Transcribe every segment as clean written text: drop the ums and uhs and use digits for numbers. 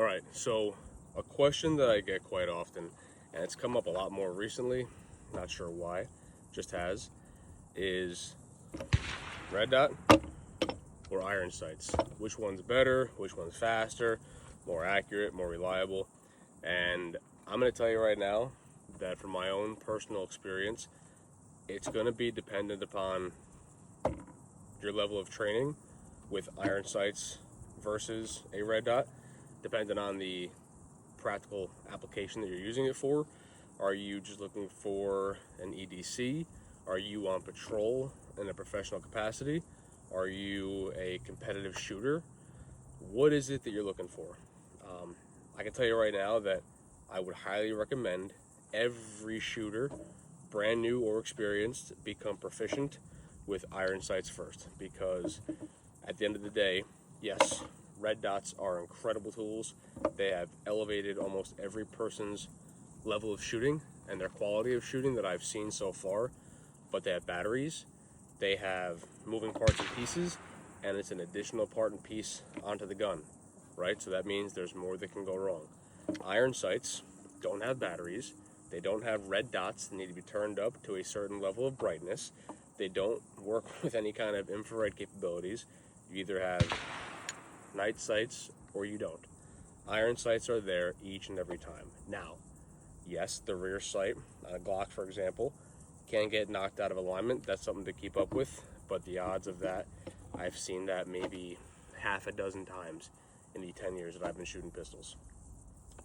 All right, so a question that I get quite often, and it's come up a lot more recently, not sure why, just has, is red dot or iron sights? Which one's better? Which one's faster? More accurate? More reliable? And I'm going to tell you right now that from my own personal experience, it's going to be dependent upon your level of training with iron sights versus a red dot, depending on the practical application that you're using it for. Are you just looking for an EDC? Are you on patrol in a professional capacity? Are you a competitive shooter? What is it that you're looking for? I can tell you right now that I would highly recommend every shooter, brand new or experienced, become proficient with iron sights first, because at the end of the day, yes, red dots are incredible tools. They have elevated almost every person's level of shooting and their quality of shooting that I've seen so far, but they have batteries, they have moving parts and pieces, and it's an additional part and piece onto the gun, right? So that means there's more that can go wrong. Iron sights don't have batteries, they don't have red dots that need to be turned up to a certain level of brightness, they don't work with any kind of infrared capabilities. You either have night sights or you don't. Iron sights are there each and every time. Now, yes, the rear sight on a Glock, for example, can get knocked out of alignment. That's something to keep up with, but the odds of that, I've seen that maybe half a dozen times in the 10 years that I've been shooting pistols,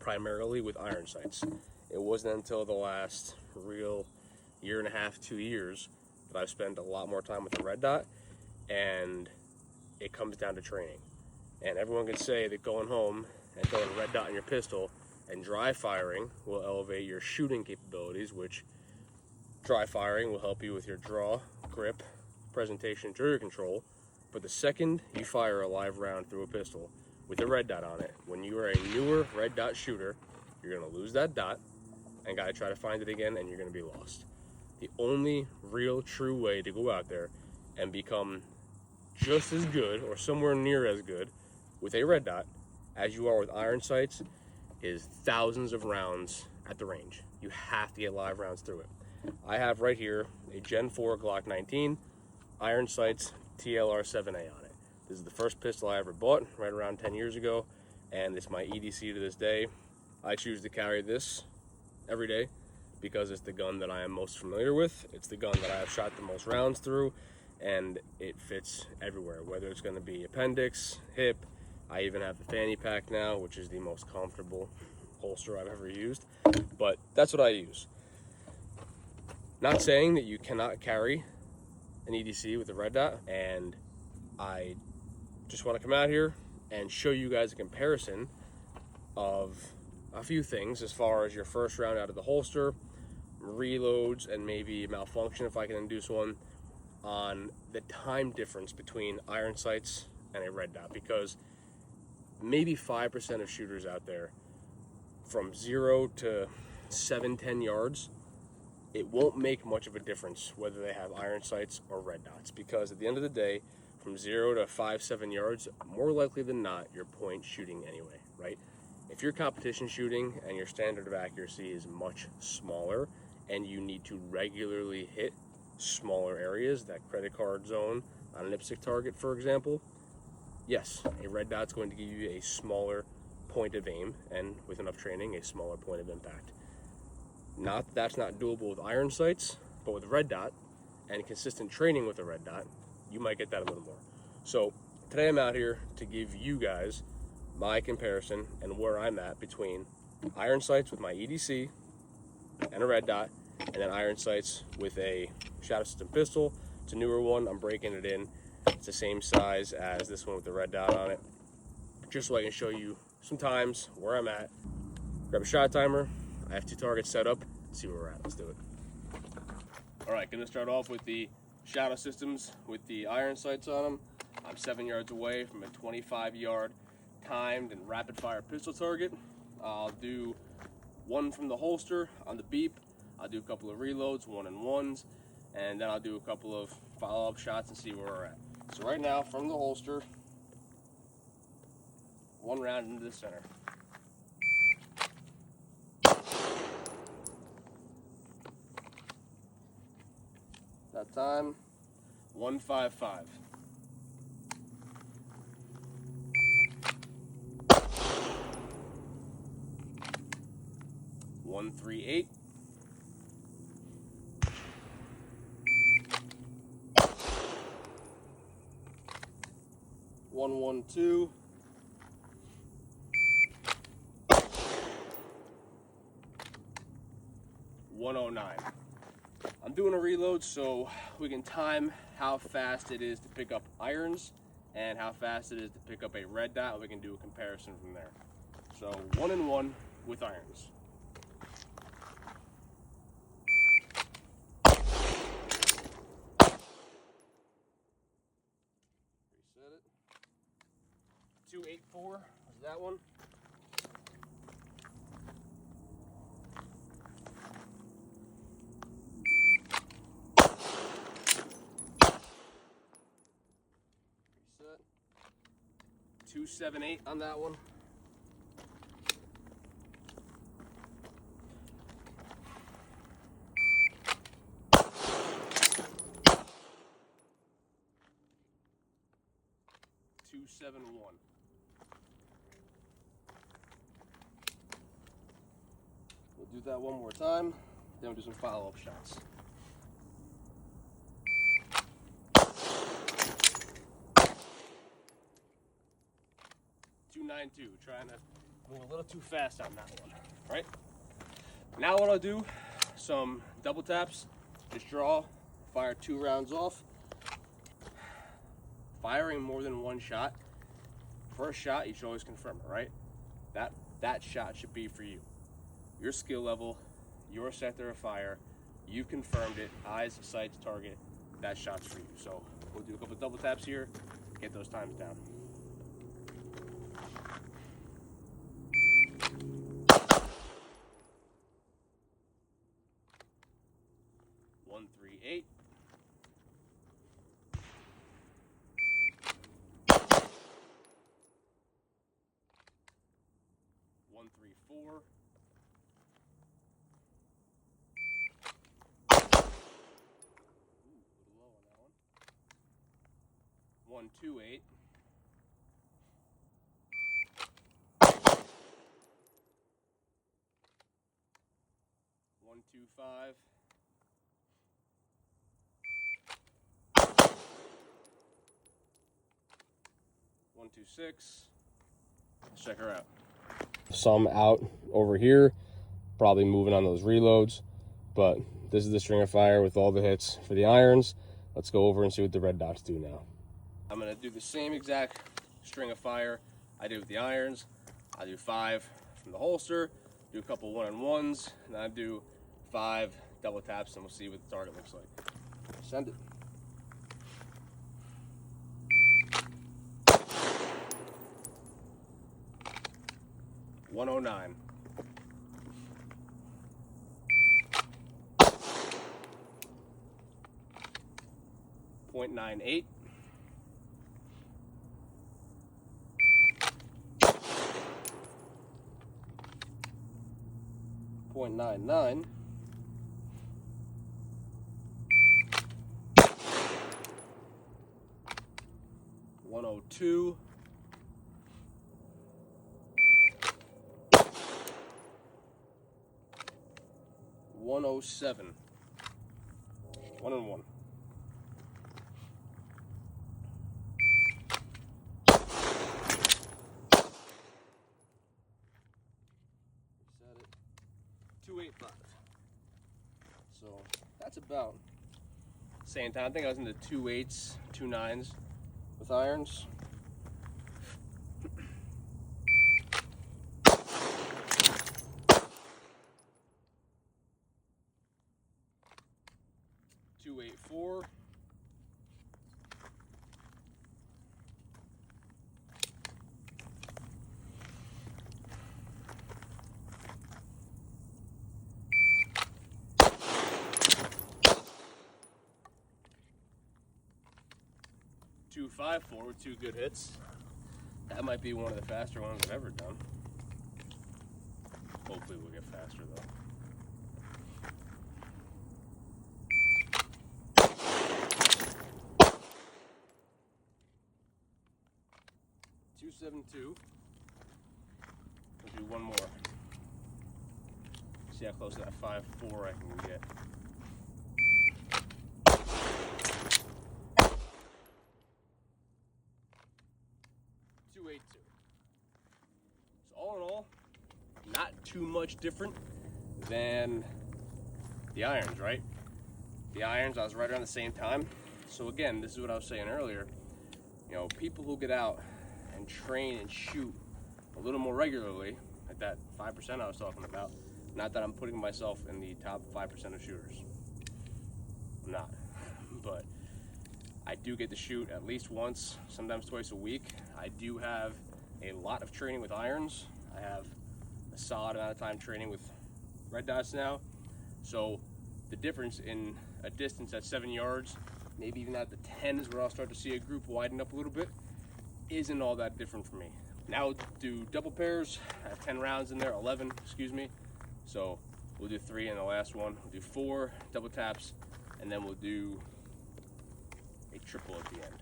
primarily with iron sights. It wasn't until the last real year and a half, 2 years, that I've spent a lot more time with the red dot, and it comes down to training. And everyone can say that going home and throwing a red dot in your pistol and dry firing will elevate your shooting capabilities, which dry firing will help you with your draw, grip, presentation, trigger control. But the second you fire a live round through a pistol with a red dot on it, when you are a newer red dot shooter, you're going to lose that dot and got to try to find it again, and you're going to be lost. The only real true way to go out there and become just as good or somewhere near as good with a red dot as you are with iron sights is thousands of rounds at the range. You have to get live rounds through it. I have right here a Gen 4 Glock 19 iron sights TLR 7A on it. This is the first pistol I ever bought right around 10 years ago, and it's my EDC to this day. I choose to carry this every day because it's the gun that I am most familiar with. It's the gun that I have shot the most rounds through, and it fits everywhere, whether it's going to be appendix, hip. I even have the fanny pack now, which is the most comfortable holster I've ever used, but that's what I use. Not saying that you cannot carry an EDC with a red dot, and I just want to come out here and show you guys a comparison of a few things as far as your first round out of the holster, reloads, and maybe malfunction if I can induce one, on the time difference between iron sights and a red dot, because maybe 5% of shooters out there, from 0 to 7-10 yards, it won't make much of a difference whether they have iron sights or red dots, because at the end of the day, from 0 to 5-7 yards, more likely than not, you're point shooting anyway, right? If you're competition shooting and your standard of accuracy is much smaller and you need to regularly hit smaller areas, that credit card zone on an IPSC target, for example, yes, a red dot's going to give you a smaller point of aim, and with enough training, a smaller point of impact. That's not doable with iron sights, but with red dot and consistent training with a red dot, you might get that a little more. So today I'm out here to give you guys my comparison and where I'm at between iron sights with my EDC and a red dot, and then iron sights with a Shadow System pistol. It's a newer one, I'm breaking it in. It's the same size as this one with the red dot on it, just so I can show you some times where I'm at. Grab a shot timer. I have 2 targets set up. Let's see where we're at. Let's do it. All right, gonna start off with the Shadow Systems with the iron sights on them. I'm 7 yards away from a 25-yard timed and rapid fire pistol target. I'll do one from the holster on the beep. I'll do a couple of reloads, 1-and-1s, and then I'll do a couple of follow-up shots and see where we're at. So right now, from the holster, 1 round into the center. Time 155. One, 3, 8. 1, 1, 2. 109. I'm doing a reload so we can time how fast it is to pick up irons and how fast it is to pick up a red dot. We can do a comparison from there. So 1 and 1 with irons. Reset it. 284 is that one. Reset. 278 on that one. Two, 7, 1. We'll do that one more time, then we'll do some follow-up shots. 292, trying to move a little too fast on that one, right? Now what I'll do, some double taps, just draw, fire 2 rounds off. Firing more than one shot, first shot you should always confirm it, right? That shot should be for you. Your skill level, your sector of fire, you've confirmed it, eyes, sights, target, that shot's for you. So we'll do a couple double taps here, get those times down. One, 3, 8. 1, 3, 4. Ooh, a little low on that one. 1, 2, 8. 1, 2, 5. 1, 2, 6. Let's check her out. Some out over here, probably moving on those reloads, but this is the string of fire with all the hits for the irons. Let's go over and see what the red dots do now. I'm gonna do the same exact string of fire I did with the irons. I do 5 from the holster, do a couple 1-on-1s, and I do 5 double taps, and we'll see what the target looks like. Send it. $109. 0.98. 0.99. 102. 107. 1 and 1. Reset it. 285. So that's about same time. I think I was into 2 8s, 2 9s with irons. $284. 254 with 2 good hits. That might be one of the faster ones I've ever done. Hopefully we'll get faster though. 172. We'll do one more. See how close to that 5.4 I can get. So all in all, not too much different than the irons, right? The irons, I was right around the same time. So again, this is what I was saying earlier. You know, people who get out and train and shoot a little more regularly, at that 5% I was talking about, not that I'm putting myself in the top 5% of shooters. I'm not. But I do get to shoot at least once, sometimes twice a week. I do have a lot of training with irons. I have a solid amount of time training with red dots now. So the difference in a distance at 7 yards, maybe even at the 10 is where I'll start to see a group widen up a little bit, isn't all that different for me. Now we'll do double pairs. I have 10 rounds in there, 11, excuse me. So we'll do 3 in the last one. We'll do 4 double taps, and then we'll do a triple at the end.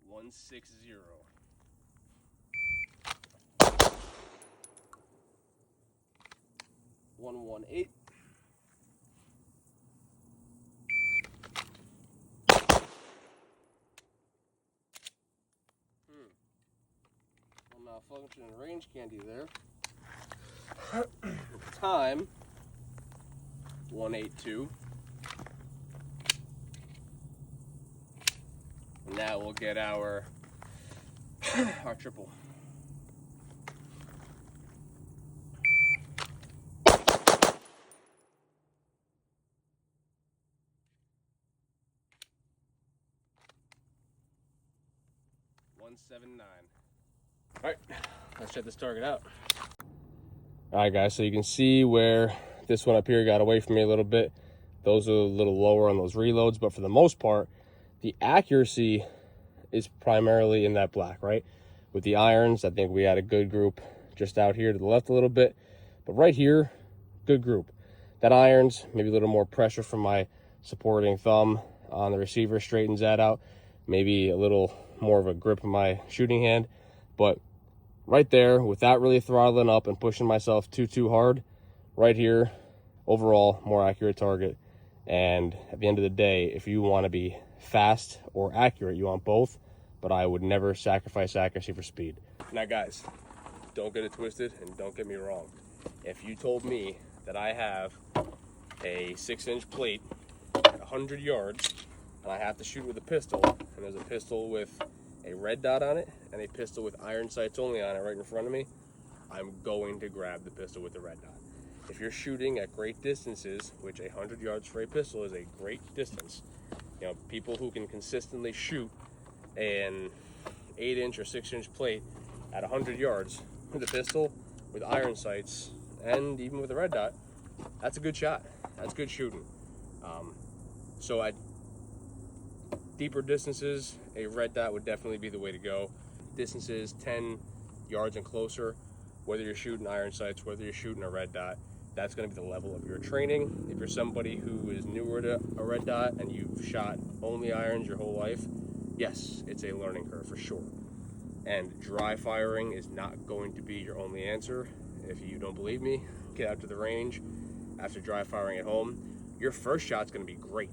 One 6-0. One 1-8. Malfunction and range candy there. Time 182. And now we'll get our triple. $179. All right, let's check this target out. All right, guys, so you can see where this one up here got away from me a little bit. Those are a little lower on those reloads, but for the most part, the accuracy is primarily in that black, right? With the irons, I think we had a good group just out here to the left a little bit, but right here, good group. That irons, maybe a little more pressure from my supporting thumb on the receiver straightens that out. Maybe a little more of a grip in my shooting hand, but right there, without really throttling up and pushing myself too hard, right here, overall, more accurate target. And at the end of the day, if you want to be fast or accurate, you want both, but I would never sacrifice accuracy for speed. Now, guys, don't get it twisted and don't get me wrong. If you told me that I have a 6-inch plate at 100 yards and I have to shoot with a pistol, and there's a pistol with a red dot on it and a pistol with iron sights only on it right in front of me, I'm going to grab the pistol with the red dot. If you're shooting at great distances, which 100 yards for a pistol is a great distance, you know, people who can consistently shoot an 8-inch or 6-inch plate at 100 yards with a pistol, with iron sights, and even with a red dot, that's a good shot. That's good shooting. So at deeper distances, a red dot would definitely be the way to go. Distances 10 yards and closer, whether you're shooting iron sights, whether you're shooting a red dot, that's going to be the level of your training. If you're somebody who is newer to a red dot and you've shot only irons your whole life, yes, it's a learning curve for sure. And dry firing is not going to be your only answer. If you don't believe me, get out to the range after dry firing at home. Your first shot's going to be great.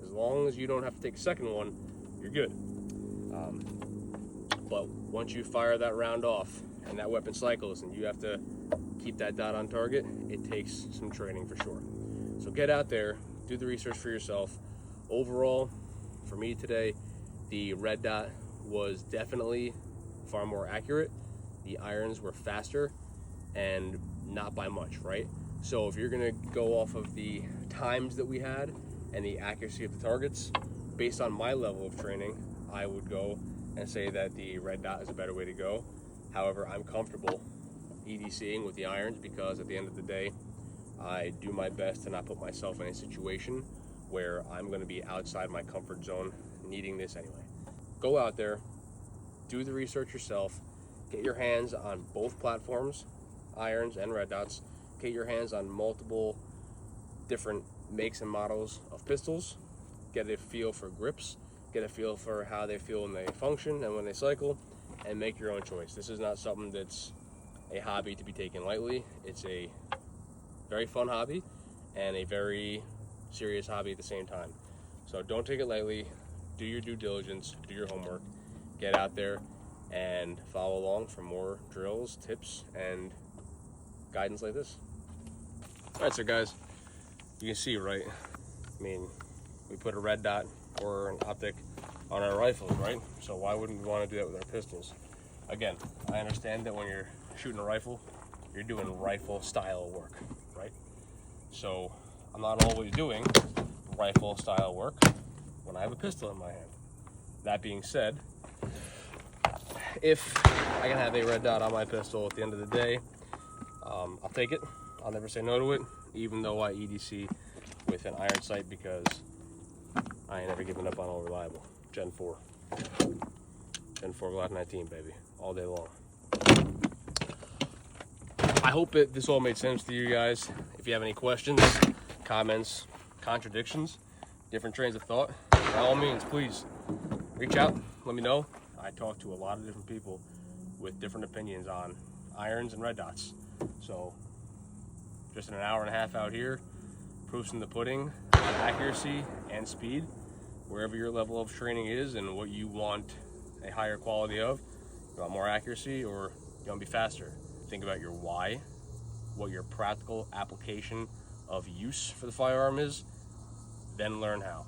As long as you don't have to take a second one, you're good. But once you fire that round off and that weapon cycles and you have to keep that dot on target, it takes some training for sure. So get out there, do the research for yourself. Overall, for me today, the red dot was definitely far more accurate. The irons were faster and not by much, right? So if you're gonna go off of the times that we had and the accuracy of the targets, based on my level of training, I would go and say that the red dot is a better way to go. However, I'm comfortable EDCing with the irons because at the end of the day, I do my best to not put myself in a situation where I'm going to be outside my comfort zone needing this anyway. Go out there, do the research yourself, get your hands on both platforms, irons and red dots, get your hands on multiple different makes and models of pistols, get a feel for grips, get a feel for how they feel when they function and when they cycle, and make your own choice. This is not something that's a hobby to be taken lightly. It's a very fun hobby and a very serious hobby at the same time. So don't take it lightly. Do your due diligence, do your homework, get out there and follow along for more drills, tips, and guidance like this. All right, so guys, you can see, right? I mean, we put a red dot or an optic on our rifles, right? So why wouldn't we want to do that with our pistols? Again, I understand that when you're shooting a rifle, you're doing rifle style work, right? So I'm not always doing rifle style work when I have a pistol in my hand. That being said, if I can have a red dot on my pistol at the end of the day, I'll take it. I'll never say no to it, even though I EDC with an iron sight, because I ain't ever giving up on all reliable. Gen 4 Glock 19, baby, all day long. I hope this all made sense to you guys. If you have any questions, comments, contradictions, different trains of thought, by all means, please reach out, let me know. I talk to a lot of different people with different opinions on irons and red dots. So just in an hour and a half out here, proofs in the pudding on accuracy and speed, wherever your level of training is and what you want a higher quality of. You want more accuracy or you want to be faster? Think about your why, what your practical application of use for the firearm is, then learn how.